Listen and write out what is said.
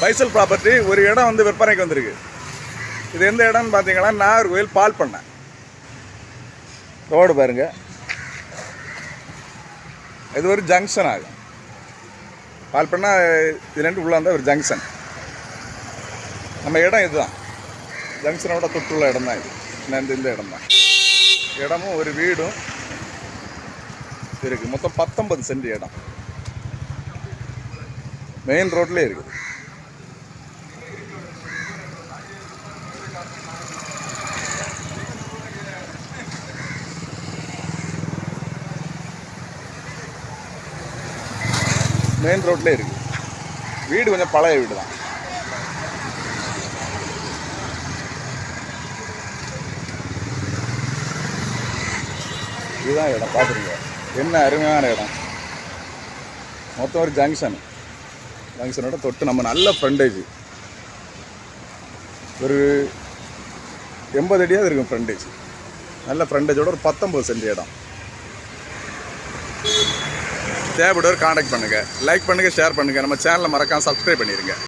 பைசல் property ஒரு இடம் வந்து விற்பனைக்கு வந்திருக்கு. இது எந்த இடம்னு பார்த்தீங்கன்னா நாகர்கோவில் பால் பண்ணை ரோடு பாருங்க. இது ஒரு ஜங்ஷன் ஆகும். பால் பண்ணா இது ரெண்டு உள்ள வந்தால் ஒரு ஜங்ஷன். நம்ம இடம் இதுதான், ஜங்ஷனோட தொட்டுள்ள இடம் தான் இது. இந்த இடம் தான். இடமும் ஒரு வீடும் இருக்குது. மொத்தம் 19 சென்ட் இடம் மெயின் ரோட்லேயே இருக்குது. மெயின் ரோட்லேயே இருக்குது. வீடு கொஞ்சம் பழைய வீடு தான். இதுதான் இடம் பார்த்துருங்க. என்ன அருமையான இடம். மொத்தம் ஒரு ஜங்ஷனோட தொட்டு நம்ம நல்ல ஃப்ரண்டேஜ் ஒரு 80 அடியாவது இருக்கும் ஃப்ரண்டேஜ். நல்ல ஃப்ரண்டேஜோட ஒரு 19 சென்ட் இடம். தேவைப்படுவர் காண்டாக்ட் பண்ணுங்கள், லைக் பண்ணுங்கள், ஷேர் பண்ணுங்கள். நம்ம சேனலை மறக்காமல் சப்ஸ்கிரைப் பண்ணிடுங்க.